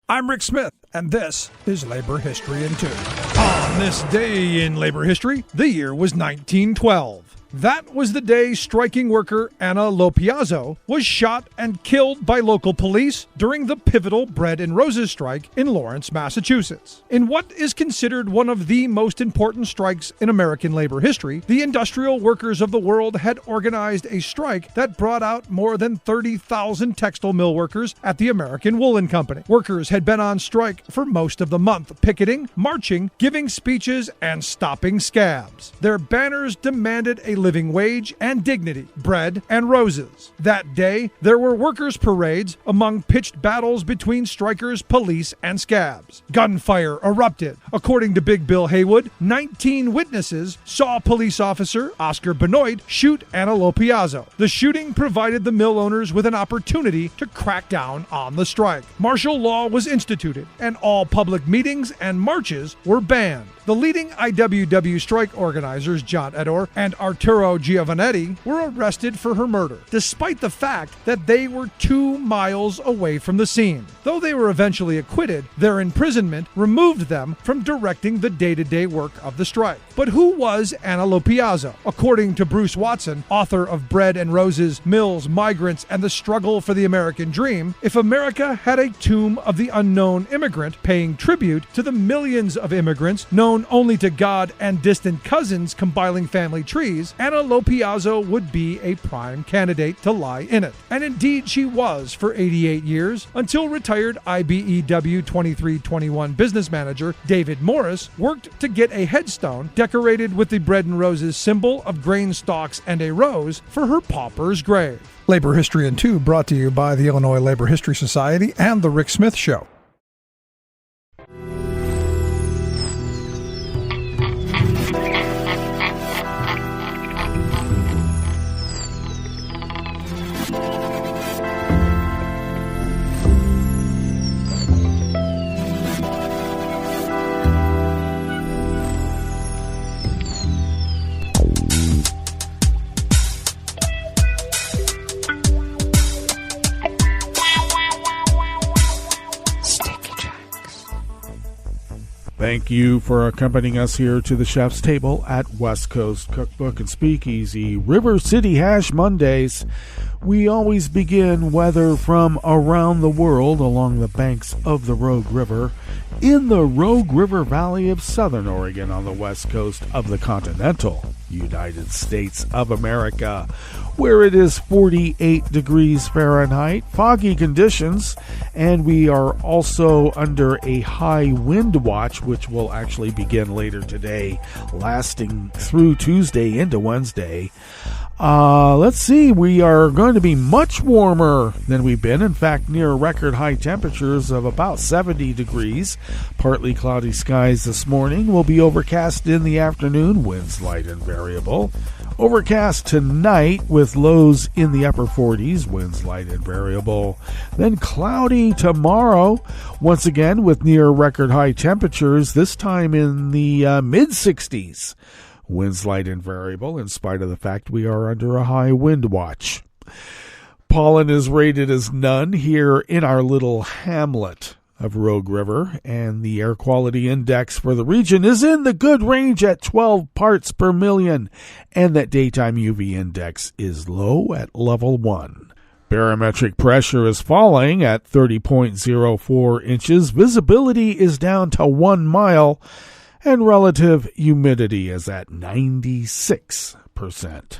Speaker 15: I'm Rick Smith, and this is Labor History in 2. On this day in labor history, the year was 1912. That was the day striking worker Anna Lopiazzo was shot and killed by local police during the pivotal Bread and Roses strike in Lawrence, Massachusetts. In what is considered one of the most important strikes in American labor history, the industrial workers of the world had organized a strike that brought out more than 30,000 textile mill workers at the American Woolen Company. Workers had been on strike for most of the month, picketing, marching, giving speeches, and stopping scabs. Their banners demanded a living wage and dignity, bread and roses. That day, there were workers' parades among pitched battles between strikers, police, and scabs. Gunfire erupted. According to Big Bill Haywood, 19 witnesses saw police officer Oscar Benoit shoot Anna Lopiazzo. The shooting provided the mill owners with an opportunity to crack down on the strike. Martial law was instituted, and all public meetings and marches were banned. The leading IWW strike organizers, John Edor and Arturo Giovannetti, were arrested for her murder, despite the fact that they were 2 miles away from the scene. Though they were eventually acquitted, their imprisonment removed them from directing the day-to-day work of the strike. But who was Anna Lopiazzo? According to Bruce Watson, author of Bread and Roses, Mills, Migrants, and the Struggle for the American Dream, if America had a tomb of the unknown immigrant paying tribute to the millions of immigrants known only to God and distant cousins compiling family trees, Anna Lopiazzo would be a prime candidate to lie in it. And indeed she was for 88 years, until retired IBEW 2321 business manager David Morris worked to get a headstone decorated with the Bread and Roses symbol of grain stalks and a rose for her pauper's grave. Labor History in 2 brought to you by the Illinois Labor History Society and The Rick Smith Show.
Speaker 4: Thank you for accompanying us here to the chef's table at West Coast Cookbook and Speakeasy River City Hash Mondays. We always begin weather from around the world along the banks of the Rogue River in the Rogue River Valley of Southern Oregon on the west coast of the continental United States of America, where it is 48 degrees Fahrenheit, foggy conditions, and we are also under a high wind watch, which will actually begin later today, lasting through Tuesday into Wednesday. Let's see, we are going to be much warmer than we've been. In fact, near record high temperatures of about 70 degrees. Partly cloudy skies this morning. Will be overcast in the afternoon. Winds light and variable. Overcast tonight with lows in the upper 40s. Winds light and variable. Then cloudy tomorrow. Once again with near record high temperatures. This time in the mid 60s. Winds light and variable in spite of the fact we are under a high wind watch. Pollen is rated as none here in our little hamlet of Rogue River, and the air quality index for the region is in the good range at 12 parts per million, and that daytime UV index is low at level 1. Barometric pressure is falling at 30.04 inches. Visibility is down to 1 mile. And relative humidity is at 96%.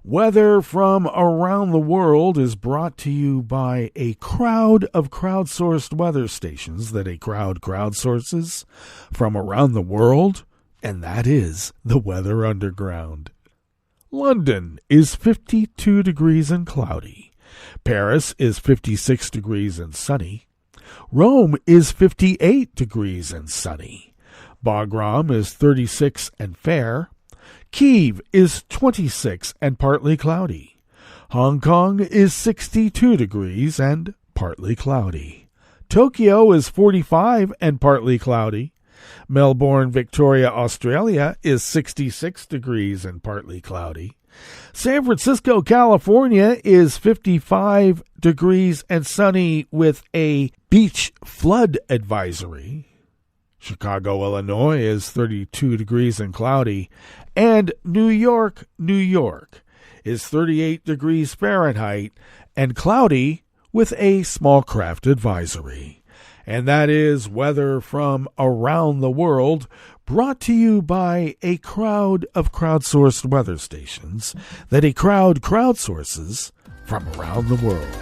Speaker 4: Weather from around the world is brought to you by a crowd of crowdsourced weather stations that a crowd crowdsources from around the world, and that is the Weather Underground. London is 52 degrees and cloudy. Paris is 56 degrees and sunny. Rome is 58 degrees and sunny. Bagram is 36 and fair. Kyiv is 26 and partly cloudy. Hong Kong is 62 degrees and partly cloudy. Tokyo is 45 and partly cloudy. Melbourne, Victoria, Australia is 66 degrees and partly cloudy. San Francisco, California is 55 degrees and sunny with a beach flood advisory. Chicago, Illinois is 32 degrees and cloudy, and New York, New York is 38 degrees Fahrenheit and cloudy with a small craft advisory. And that is weather from around the world, brought to you by a crowd of crowdsourced weather stations that a crowd crowdsources from around the world.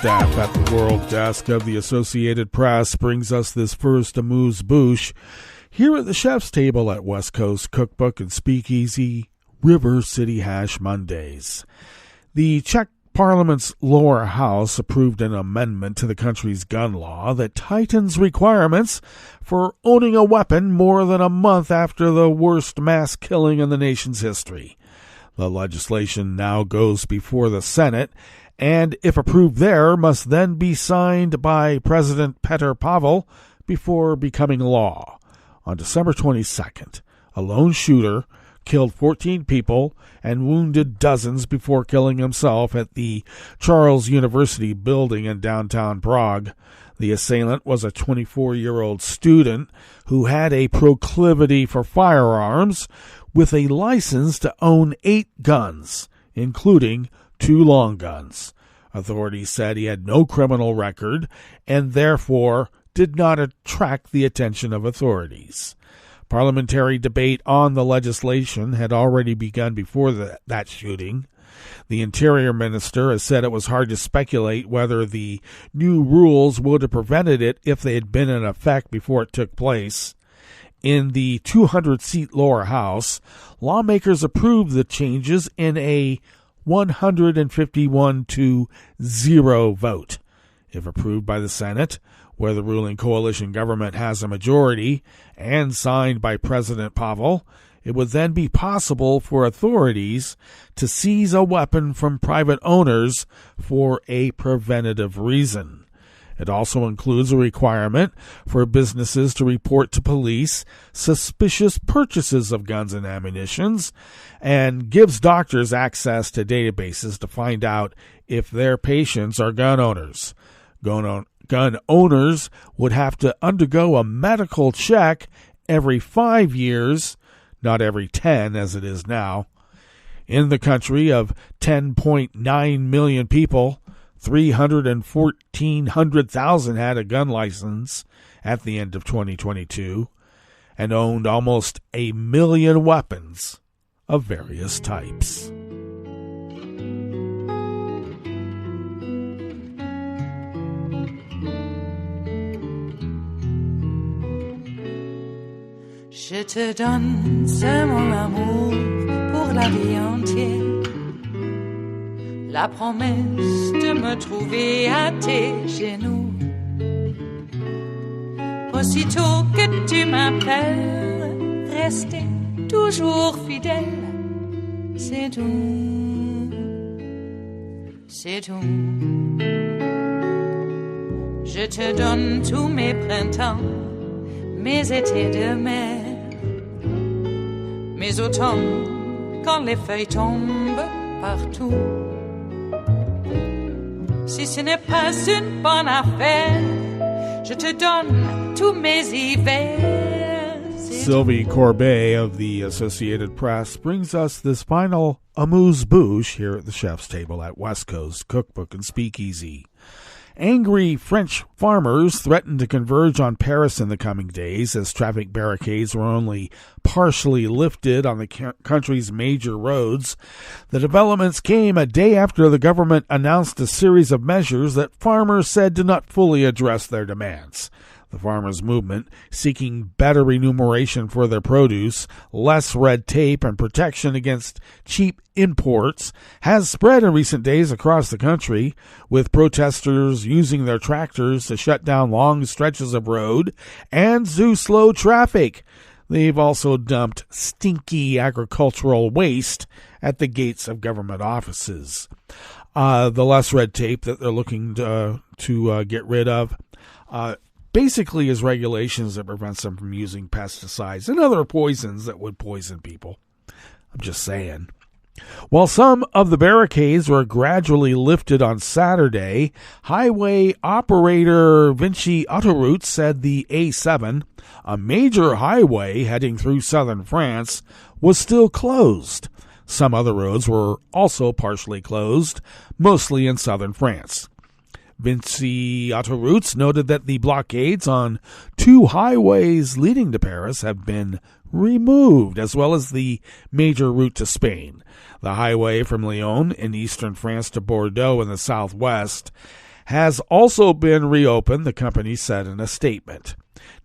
Speaker 4: Staff at the World Desk of the Associated Press brings us this first amuse-bouche here at the chef's table at West Coast Cookbook and Speakeasy River City Hash Mondays. The Czech Parliament's lower house approved an amendment to the country's gun law that tightens requirements for owning a weapon more than a month after the worst mass killing in the nation's history. The legislation now goes before the Senate, and if approved there, must then be signed by President Petr Pavel before becoming law. On December 22nd, a lone shooter killed 14 people and wounded dozens before killing himself at the Charles University building in downtown Prague. The assailant was a 24-year-old student who had a proclivity for firearms with a license to own 8 guns, including 2 long guns. Authorities said he had no criminal record and therefore did not attract the attention of authorities. Parliamentary debate on the legislation had already begun before that shooting. The Interior Minister has said it was hard to speculate whether the new rules would have prevented it if they had been in effect before it took place. In the 200-seat lower house, lawmakers approved the changes in a 151-0 vote. If approved by the Senate, where the ruling coalition government has a majority, and signed by President Pavel, it would then be possible for authorities to seize a weapon from private owners for a preventative reason. It also includes a requirement for businesses to report to police suspicious purchases of guns and ammunition, and gives doctors access to databases to find out if their patients are gun owners. Gun owners would have to undergo a medical check every 5 years, not every 10 as it is now. In the country of 10.9 million people, 314,000 had a gun license at the end of 2022 and owned almost 1 million weapons of various types.
Speaker 2: Je te donne ce mon amour pour la vie entière. La promesse de me trouver à tes genoux. Aussitôt que tu m'appelles, rester toujours fidèle. C'est tout, c'est tout. Je te donne tous mes printemps, mes étés de mer. Mes automnes, quand les feuilles tombent partout. Si ce n'est pas une bonne affaire, je te donne tous mes hivers.
Speaker 4: Sylvie Corbet of the Associated Press brings us this final amuse-bouche here at the chef's table at West Coast Cookbook and Speakeasy. Angry French farmers threatened to converge on Paris in the coming days as traffic barricades were only partially lifted on the country's major roads. The developments came a day after the government announced a series of measures that farmers said did not fully address their demands. The farmers' movement, seeking better remuneration for their produce, less red tape, and protection against cheap imports, has spread in recent days across the country, with protesters using their tractors to shut down long stretches of road and to slow traffic. They've also dumped stinky agricultural waste at the gates of government offices. The less red tape that they're looking to get rid of basically is regulations that prevents them from using pesticides and other poisons that would poison people. I'm just saying. While some of the barricades were gradually lifted on Saturday, highway operator Vinci Autoroutes said the A7, a major highway heading through southern France, was still closed. Some other roads were also partially closed, mostly in southern France. Vinci Autoroutes noted that the blockades on 2 highways leading to Paris have been removed, as well as the major route to Spain. The highway from Lyon in eastern France to Bordeaux in the southwest has also been reopened, the company said in a statement.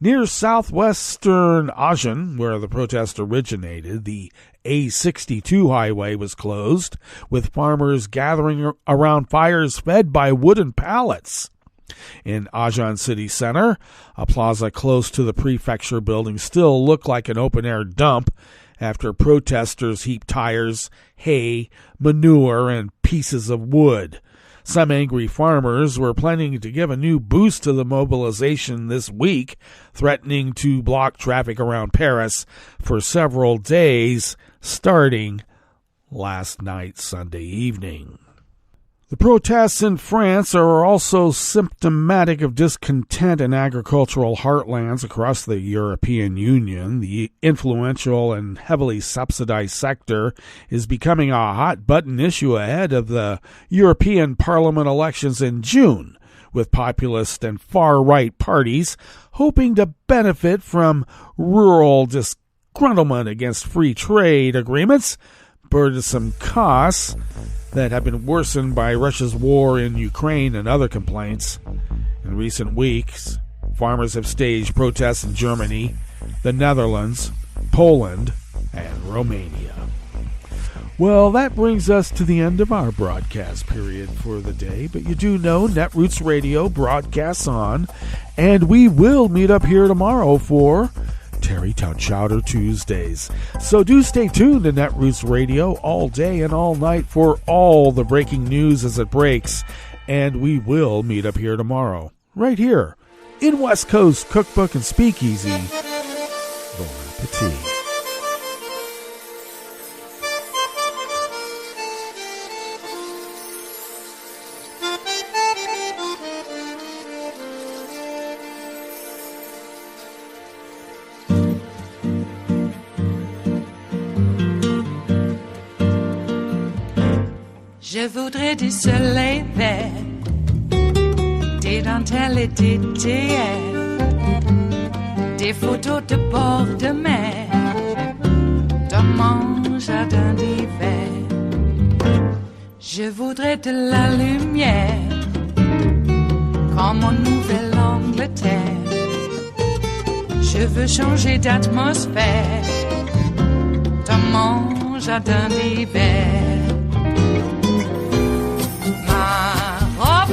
Speaker 4: Near southwestern Agen, where the protest originated, the A62 highway was closed, with farmers gathering around fires fed by wooden pallets. In Agen City Center, a plaza close to the prefecture building still looked like an open-air dump after protesters heaped tires, hay, manure, and pieces of wood. Some angry farmers were planning to give a new boost to the mobilization this week, threatening to block traffic around Paris for several days, starting last night, Sunday evening. The protests in France are also symptomatic of discontent in agricultural heartlands across the European Union. The influential and heavily subsidized sector is becoming a hot-button issue ahead of the European Parliament elections in June, with populist and far-right parties hoping to benefit from rural disgruntlement against free trade agreements, burdensome costs that have been worsened by Russia's war in Ukraine and other complaints. In recent weeks, farmers have staged protests in Germany, the Netherlands, Poland, and Romania. Well, that brings us to the end of our broadcast period for the day, but you do know Netroots Radio broadcasts on, and we will meet up here tomorrow for Tarrytown Chowder Tuesdays. So do stay tuned to Netroots Radio all day and all night for all the breaking news as it breaks. And we will meet up here tomorrow, right here, in West Coast Cookbook and Speakeasy. Bon appetit.
Speaker 2: Je voudrais du soleil vert, des dentelles et des théières, des photos de bord de mer, dans mon jardin d'hiver. Je voudrais de la lumière, comme en Nouvelle-Angleterre. Je veux changer d'atmosphère, dans mon jardin d'hiver.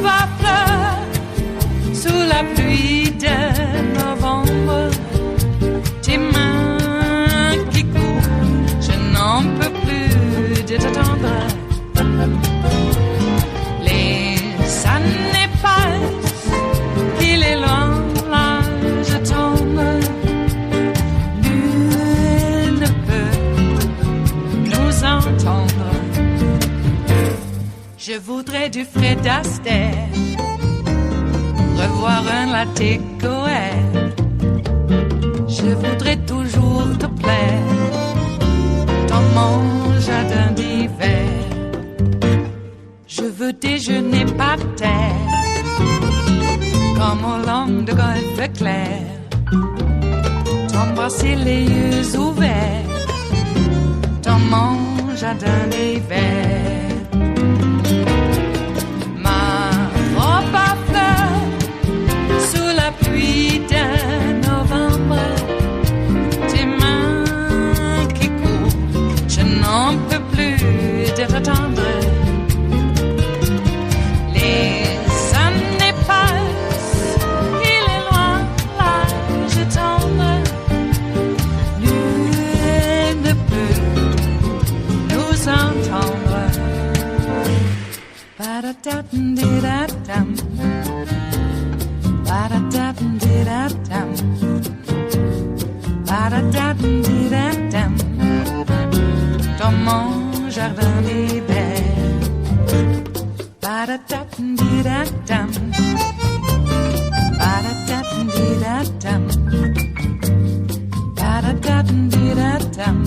Speaker 2: À fleurs sous la pluie de novembre, tes mains qui courent, je n'en peux plus de t'attendre. Les années passent, il est loin, là je tombe. Nul ne peut nous entendre. Je voudrais du Fred Astaire, revoir un latte Goer. Je voudrais toujours te plaire dans mon jardin d'hiver. Je veux déjeuner par terre, comme au long de golfe clair, t'embrasser les yeux ouverts dans mon jardin d'hiver. Pluie de novembre, tes mains qui courent, je n'en peux plus de t'attendre. Les années passent, il est loin, là je tombe. Nul ne peut nous entendre. Ba-da-da-dum-di-da-dum. Ba-da-da-dum-di-da-dum. Ba-da-da-dum-di-da-dum. Dans mon jardin d'hiver. Ba-da-da-dum-di-da-dum. Ba-da-da-dum-di-da-dum. Ba-da-da-dum-di-da-dum.